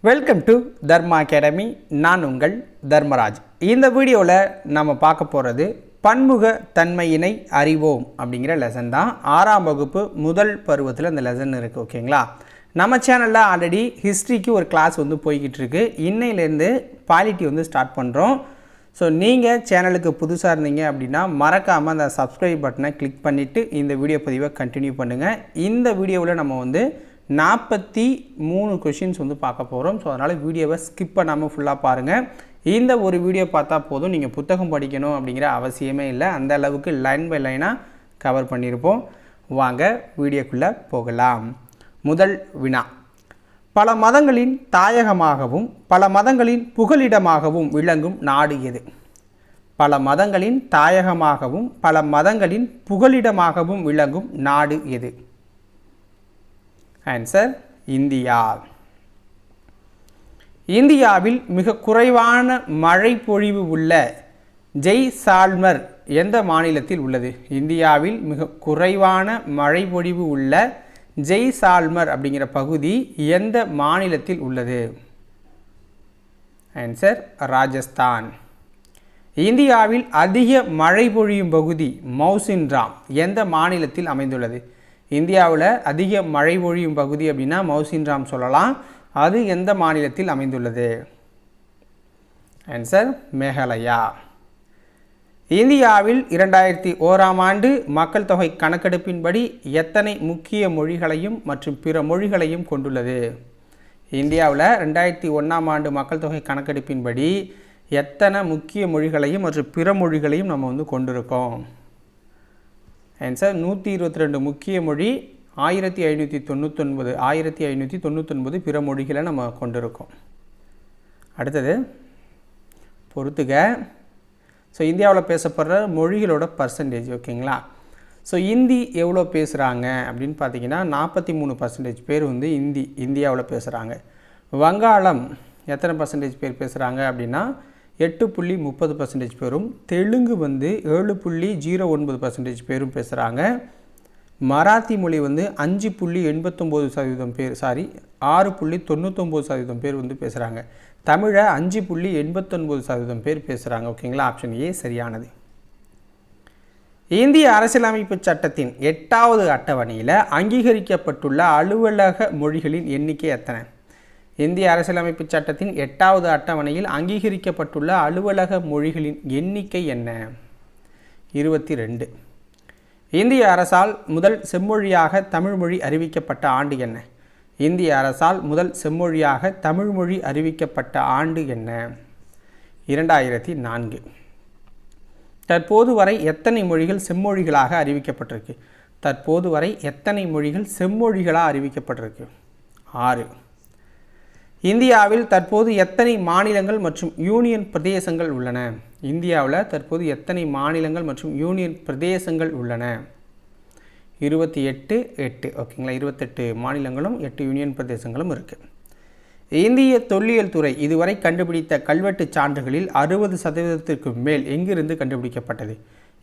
Welcome to Dharma academy. நான் உங்கள் தர்மராஜ். இந்த வீடியோவில் நம்ம பார்க்க போகிறது பன்முக தன்மையினை அறிவோம் அப்படிங்கிற லெசன் தான். 6ஆம் வகுப்பு முதல் பருவத்தில் இந்த லெசன் இருக்குது. ஓகேங்களா? நம்ம சேனலில் ஆல்ரெடி ஹிஸ்ட்ரிக்கு ஒரு கிளாஸ் போய்கிட்டு இருக்கு. இன்னையிலேருந்து பாலிட்டி ஸ்டார்ட் பண்ணுறோம். ஸோ நீங்கள் சேனலுக்கு புதுசாக இருந்தீங்க அப்படின்னா மறக்காமல் அந்த சப்ஸ்கிரைப் பட்டனை கிளிக் பண்ணிவிட்டு இந்த வீடியோ பதிவை கண்டினியூ பண்ணுங்கள். இந்த வீடியோவில் நம்ம 43 கொஷின்ஸ் பார்க்க போகிறோம். ஸோ அதனால் வீடியோவை ஸ்கிப் பண்ணாமல் ஃபுல்லாக பாருங்கள். இந்த ஒரு வீடியோ பார்த்தா போதும், நீங்கள் புத்தகம் படிக்கணும் அப்படிங்கிற அவசியமே இல்லை. அந்த அளவுக்கு லைன் பை லைனாக கவர் பண்ணியிருப்போம். வாங்க வீடியோக்குள்ளே போகலாம். முதல் வினா: பல மதங்களின் தாயகமாகவும் பல மதங்களின் புகலிடமாகவும் விளங்கும் நாடு எது? பல மதங்களின் தாயகமாகவும் பல மதங்களின் புகலிடமாகவும் விளங்கும் நாடு எது? Answer India. இந்தியாவில் மிக குறைவான மழை பொழிவு உள்ள ஜெய்சால்மர் எந்த மாநிலத்தில் உள்ளது? இந்தியாவில் மிக குறைவான மழை பொழிவு உள்ள ஜெய்சால்மர் அப்படிங்கிற பகுதி எந்த மாநிலத்தில் உள்ளது? ஆன்சர் ராஜஸ்தான். இந்தியாவில் அதிக மழை பொழியும் பகுதி மௌசின்ராம் எந்த மாநிலத்தில் அமைந்துள்ளது? இந்தியாவில் அதிக மழை பொழியும் பகுதி அப்படின்னா மௌசின்ராம் சொல்லலாம். அது எந்த மாநிலத்தில் அமைந்துள்ளது? ஆன்சர் மேகாலயா. இந்தியாவில் 2001ஆம் ஆண்டு மக்கள் தொகை கணக்கெடுப்பின்படி எத்தனை முக்கிய மொழிகளையும் மற்றும் பிற மொழிகளையும் கொண்டுள்ளது? இந்தியாவில் 2001ஆம் ஆண்டு மக்கள் தொகை கணக்கெடுப்பின்படி எத்தனை முக்கிய மொழிகளையும் மற்றும் பிற மொழிகளையும் நம்ம கொண்டிருக்கோம்? ஆன்சர் 122 முக்கிய மொழி, 1599 பிற மொழிகளை நம்ம கொண்டிருக்கோம். அடுத்தது பொறுத்துக. ஸோ இந்தியாவில் பேசப்படுற மொழிகளோட பர்சன்டேஜ். ஓகேங்களா? ஸோ ஹிந்தி எவ்வளோ பேசுகிறாங்க அப்படின்னு பார்த்தீங்கன்னா 43% பேர் இந்தியாவில் பேசுகிறாங்க. வங்காளம் எத்தனை பர்சன்டேஜ் பேர் பேசுகிறாங்க அப்படின்னா 8.30% பேரும். தெலுங்கு 7.09% பேரும் பேசுகிறாங்க. மராத்தி மொழி 5.89% பேர் 6.99% பேர் பேசுகிறாங்க. தமிழை 5.89% பேர் பேசுகிறாங்க. ஓகேங்களா? ஆப்ஷன் ஏ சரியானது. இந்திய அரசியலமைப்பு சட்டத்தின் 8வது அட்டவணையில் அங்கீகரிக்கப்பட்டுள்ள அலுவலக மொழிகளின் எண்ணிக்கை எத்தனை? இந்திய அரசியலமைப்பு சட்டத்தின் 8வது அட்டவணையில் அங்கீகரிக்கப்பட்டுள்ள அலுவலக மொழிகளின் எண்ணிக்கை என்ன? 22. இந்திய அரசால் முதல் செம்மொழியாக தமிழ்மொழி அறிவிக்கப்பட்ட ஆண்டு என்ன? இந்திய அரசால் முதல் செம்மொழியாக தமிழ்மொழி அறிவிக்கப்பட்ட ஆண்டு என்ன? 2004. தற்போது வரை எத்தனை மொழிகள் செம்மொழிகளாக அறிவிக்கப்பட்டிருக்கு? தற்போது வரை எத்தனை மொழிகள் செம்மொழிகளாக அறிவிக்கப்பட்டிருக்கு? 6. இந்தியாவில் தற்போது எத்தனை மாநிலங்கள் மற்றும் யூனியன் பிரதேசங்கள் உள்ளன? இந்தியாவில் தற்போது எத்தனை மாநிலங்கள் மற்றும் யூனியன் பிரதேசங்கள் உள்ளன? 28. ஓகேங்களா? 28 மாநிலங்களும் 8 யூனியன் பிரதேசங்களும் இருக்குது. இந்திய தொல்லியல் துறை இதுவரை கண்டுபிடித்த கல்வெட்டு சான்றுகளில் 60% மேல் எங்கிருந்து கண்டுபிடிக்கப்பட்டது?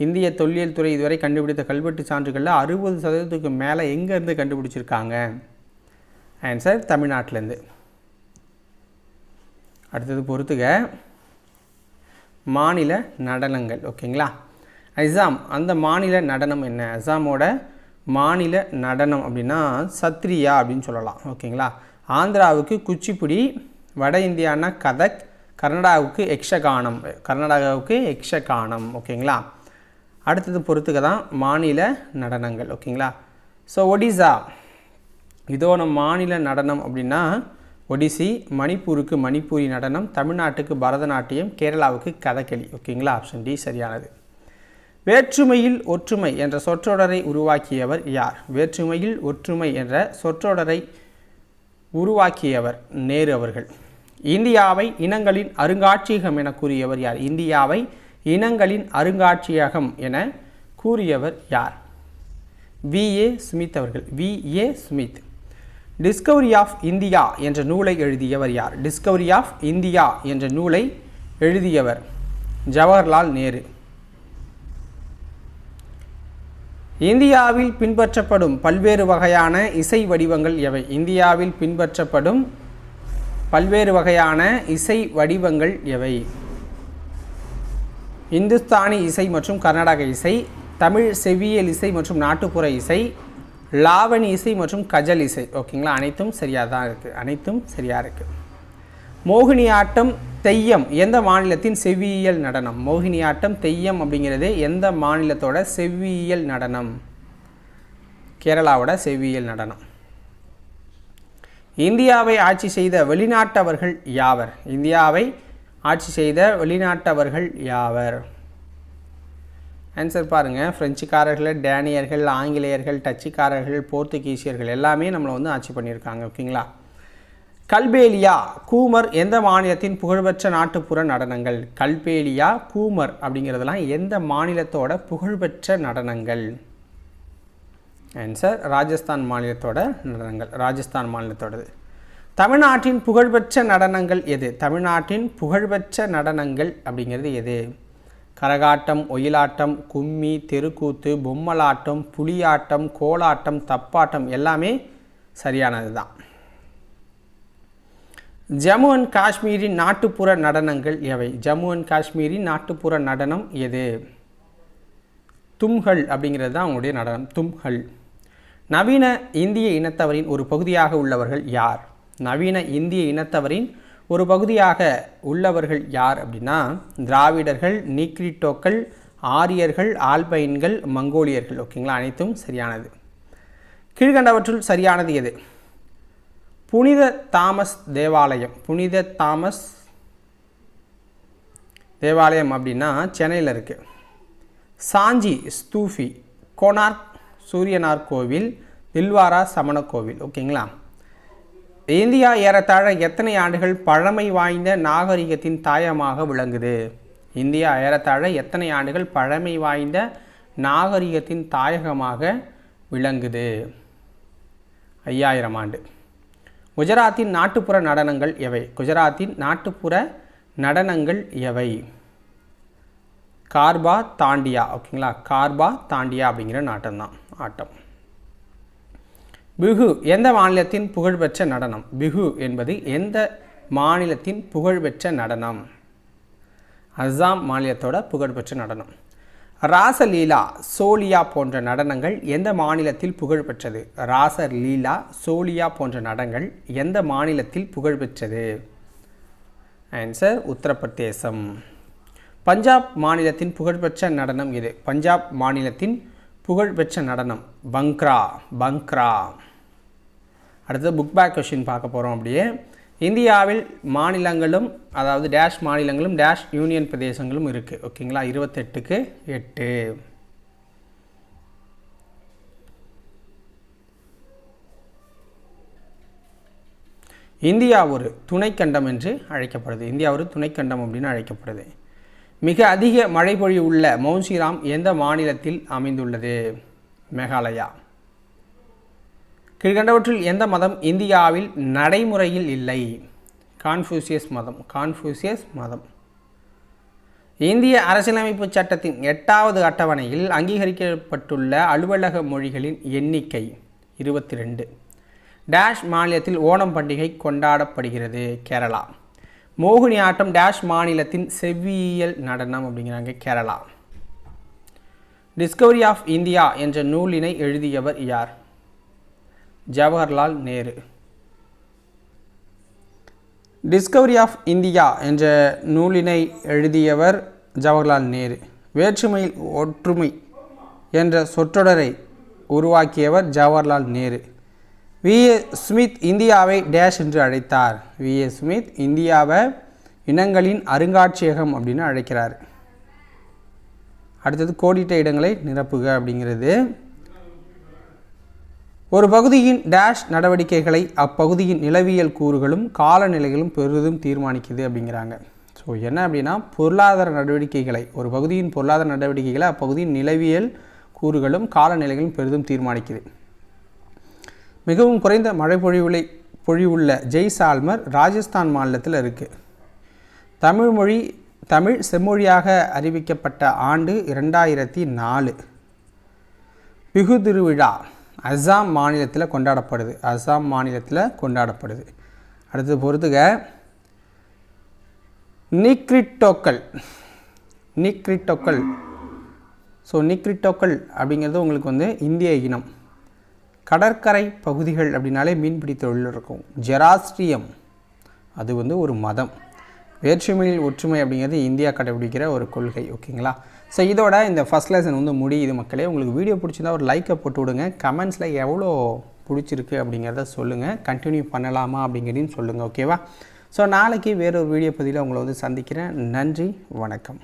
இந்திய தொல்லியல் துறை இதுவரை கண்டுபிடித்த கல்வெட்டு சான்றுகளில் 60% மேலே எங்கேருந்து கண்டுபிடிச்சிருக்காங்க? ஆன்சர் தமிழ்நாட்டிலேருந்து. அடுத்தது பொறுத்துக. மாநில நடனங்கள். ஓகேங்களா? அசாம் அந்த மாநில நடனம் என்ன? அசாமோட மாநில நடனம் அப்படின்னா சத்ரியா அப்படின்னு சொல்லலாம். ஓகேங்களா? ஆந்திராவுக்கு குச்சிப்புடி, வட இந்தியானா கதக், கர்நாடகாவுக்கு யக்ஷகானம். ஓகேங்களா? அடுத்தது பொறுத்துக்க தான் மாநில நடனங்கள். ஓகேங்களா? ஸோ ஒடிசா இதோட மாநில நடனம் அப்படின்னா ஒடிசி, மணிப்பூருக்கு மணிப்பூரி நடனம், தமிழ்நாட்டுக்கு பரதநாட்டியம், கேரளாவுக்கு கதகளி. ஓகேங்களா? ஆப்ஷன் டி சரியானது. வேற்றுமையில் ஒற்றுமை என்ற சொற்றொடரை உருவாக்கியவர் யார்? வேற்றுமையில் ஒற்றுமை என்ற சொற்றொடரை உருவாக்கியவர் நேரு அவர்கள். இந்தியாவை இனங்களின் அருங்காட்சியகம் என கூறியவர் யார்? இந்தியாவை இனங்களின் அருங்காட்சியகம் என கூறியவர் யார்? V.A. ஸ்மித் அவர்கள். V.A. Smith. Discovery of India என்ற நூலை எழுதியவர் யார்? டிஸ்கவரி ஆஃப் இந்தியா என்ற நூலை எழுதியவர் ஜவஹர்லால் நேரு. இந்தியாவில் பின்பற்றப்படும் பல்வேறு வகையான இசை வடிவங்கள் எவை? இந்தியாவில் பின்பற்றப்படும் பல்வேறு வகையான இசை வடிவங்கள் எவை? இந்துஸ்தானி இசை மற்றும் கர்நாடக இசை, தமிழ் செவ்வியல் இசை மற்றும் நாட்டுப்புற இசை, லாவணி இசை மற்றும் கஜல் இசை. ஓகேங்களா, அனைத்தும் சரியாக தான் இருக்குது, அனைத்தும் சரியாக இருக்குது. மோகினியாட்டம் தெய்யம் எந்த மாநிலத்தின் செவ்வியல் நடனம்? மோகினியாட்டம் தெய்யம் அப்படிங்கிறது எந்த மாநிலத்தோட செவ்வியல் நடனம்? கேரளாவோட செவ்வியல் நடனம். இந்தியாவை ஆட்சி செய்த வெளிநாட்டவர்கள் யாவர்? இந்தியாவை ஆட்சி செய்த வெளிநாட்டவர்கள் யாவர்? ஆன்சர் பாருங்கள். பிரெஞ்சுக்காரர்கள், டேனியர்கள், ஆங்கிலேயர்கள், டச்சுக்காரர்கள், போர்த்துகீசியர்கள் எல்லாமே நம்மளை வந்து ஆட்சி பண்ணியிருக்காங்க. ஓகேங்களா. கல்பேலியா கூமர் எந்த மாநிலத்தின் புகழ்பெற்ற நாட்டுப்புற நடனங்கள்? கல்பேலியா கூமர் அப்படிங்கிறதுலாம் எந்த மாநிலத்தோட புகழ்பெற்ற நடனங்கள்? ஆன்சர் ராஜஸ்தான் மாநிலத்தோட நடனங்கள், ராஜஸ்தான் மாநிலத்தோடது. தமிழ்நாட்டின் புகழ்பெற்ற நடனங்கள் எது? தமிழ்நாட்டின் புகழ்பெற்ற நடனங்கள் அப்படிங்கிறது எது? கரகாட்டம், ஒயிலாட்டம், கும்மி, தெருக்கூத்து, பொம்மலாட்டம், புலியாட்டம், கோலாட்டம், தப்பாட்டம் எல்லாமே சரியானது தான். ஜம்மு அண்ட் காஷ்மீரின் நாட்டுப்புற நடனங்கள் எவை? ஜம்மு அண்ட் காஷ்மீரின் நாட்டுப்புற நடனம் எது? தும்ஹல் அப்படிங்கிறது தான் அவங்களுடைய நடனம், தும்ஹல். நவீன இந்திய இனத்தவரின் ஒரு பகுதியாக உள்ளவர்கள் யார்? நவீன இந்திய இனத்தவரின் ஒரு பகுதியாக உள்ளவர்கள் யார் அப்படின்னா திராவிடர்கள், நீக்ரிட்டோக்கள், ஆரியர்கள், ஆல்பைன்கள், மங்கோலியர்கள். ஓகேங்களா, அனைத்தும் சரியானது. கீழ்கண்டவற்றுள் சரியானது எது? புனித தாமஸ் தேவாலயம். புனித தாமஸ் தேவாலயம் அப்படின்னா சென்னையில் இருக்குது. சாஞ்சி ஸ்தூஃபி, கோனார்க் சூரியனார் கோவில், தில்வாரா சமண கோவில். ஓகேங்களா. இந்தியா ஏறத்தாழ எத்தனை ஆண்டுகள் பழமை வாய்ந்த நாகரிகத்தின் தாயமாக விளங்குது? இந்தியா ஏறத்தாழ எத்தனை ஆண்டுகள் பழமை வாய்ந்த நாகரிகத்தின் தாயகமாக விளங்குது? 5000 ஆண்டு. குஜராத்தின் நாட்டுப்புற நடனங்கள் எவை? குஜராத்தின் நாட்டுப்புற நடனங்கள் எவை? கார்பா தாண்டியா. ஓகேங்களா, கார்பா தாண்டியா அப்படிங்கிற ஆட்டம். பிஹு எந்த மாநிலத்தின் புகழ்பெற்ற நடனம்? பிஹு என்பது எந்த மாநிலத்தின் புகழ்பெற்ற நடனம்? அஸ்ஸாம் மாநிலத்தோட புகழ்பெற்ற நடனம். ராசலீலா, சோலியா போன்ற நடனங்கள் எந்த மாநிலத்தில் புகழ்பெற்றது? ராசலீலா, சோலியா போன்ற நடனங்கள் எந்த மாநிலத்தில் புகழ்பெற்றது? ஆன்சர் உத்தரப்பிரதேசம். பஞ்சாப் மாநிலத்தின் புகழ்பெற்ற நடனம் எது? பஞ்சாப் மாநிலத்தின் புகழ்பெற்ற நடனம் பங்க்ரா. பங்க்ரா. அடுத்தது புக் பேக் கொஷின் பார்க்க போகிறோம். அப்படியே இந்தியாவில் மாநிலங்களும், அதாவது டேஷ் மாநிலங்களும் டேஷ் யூனியன் பிரதேசங்களும் இருக்குது. ஓகேங்களா, 28க்கு 8. இந்தியா ஒரு துணைக்கண்டம் என்று அழைக்கப்படுது. இந்தியா ஒரு துணைக்கண்டம் அப்படின்னு அழைக்கப்படுது. மிக அதிக மழை பொழிவு உள்ள மௌன்சிராம் எந்த மாநிலத்தில் அமைந்துள்ளது? மேகாலயா. கீழ்கண்டவற்றில் எந்த மதம் இந்தியாவில் நடைமுறையில் இல்லை? கான்ஃபூசியஸ் மதம். கான்ஃபூசியஸ் மதம். இந்திய அரசியலமைப்பு சட்டத்தின் 8வது அட்டவணையில் அங்கீகரிக்கப்பட்டுள்ள அலுவலக மொழிகளின் எண்ணிக்கை 22. டேஷ் மாநிலத்தில் ஓணம் பண்டிகை கொண்டாடப்படுகிறது? கேரளா. மோகினி ஆட்டம் டேஷ் மாநிலத்தின் செவ்வியல் நடனம் அப்படிங்கிறாங்க? கேரளா. டிஸ்கவரி ஆஃப் இந்தியா என்ற நூலினை எழுதியவர் யார்? Jawaharlal Nehru. Discovery of India என்ற நூலினை எழுதியவர் ஜவஹர்லால் நேரு. வேற்றுமையில் ஒற்றுமை என்ற சொற்றொடரை உருவாக்கியவர் ஜவஹர்லால் நேரு. வி.ஏ. ஸ்மித் இந்தியாவை டேஷ் என்று அழைத்தார்? வி.ஏ. ஸ்மித் இந்தியாவை இனங்களின் அருங்காட்சியகம் அப்படின்னு அழைக்கிறார். அடுத்தது கோடிட்ட இடங்களை நிரப்புக அப்படிங்கிறது. ஒரு பகுதியின் டேஷ் நடவடிக்கைகளை அப்பகுதியின் நிலவியல் கூறுகளும் காலநிலைகளும் பெரிதும் தீர்மானிக்குது அப்படிங்கிறாங்க. ஸோ என்ன அப்படின்னா பொருளாதார நடவடிக்கைகளை, ஒரு பகுதியின் பொருளாதார நடவடிக்கைகளை அப்பகுதியின் நிலவியல் கூறுகளும் காலநிலைகளும் பெரிதும் தீர்மானிக்குது. மிகவும் குறைந்த மழை பொழிவுள்ள ஜெய்சால்மர் ராஜஸ்தான் மாநிலத்தில் இருக்குது. தமிழ் செம்மொழியாக அறிவிக்கப்பட்ட ஆண்டு 2004. பிகு திருவிழா அஸ்ஸாம் மாநிலத்தில் கொண்டாடப்படுது. அஸ்ஸாம் மாநிலத்தில் கொண்டாடப்படுது. அடுத்து பொறுத்துக. நிக்ரிட்டோக்கள். ஸோ நிக்ரிட்டோக்கள் அப்படிங்கிறது உங்களுக்கு வந்து இந்திய இனம். கடற்கரை பகுதிகள் அப்படின்னாலே மீன்பிடி தொழில் இருக்கும். ஜெராஸ்ட்ரியம் அது வந்து ஒரு மதம். வேற்றுமையில் ஒற்றுமை அப்படிங்கிறது இந்தியா கடைபிடிக்கிற ஒரு கொள்கை. ஓகேங்களா? ஸோ இதோட இந்த ஃபஸ்ட் லெசன் வந்து முடியுது மக்களே. உங்களுக்கு வீடியோ பிடிச்சிருந்தா ஒரு லைக்கை போட்டு விடுங்க. கமெண்ட்ஸில் எவ்வளோ பிடிச்சிருக்கு அப்படிங்கிறத சொல்லுங்கள். கண்டினியூ பண்ணலாமா அப்படிங்கிறதையும் சொல்லுங்கள். ஓகேவா? ஸோ நாளைக்கு வேறொரு வீடியோ பதிவில் உங்களை வந்து சந்திக்கிறேன். நன்றி, வணக்கம்.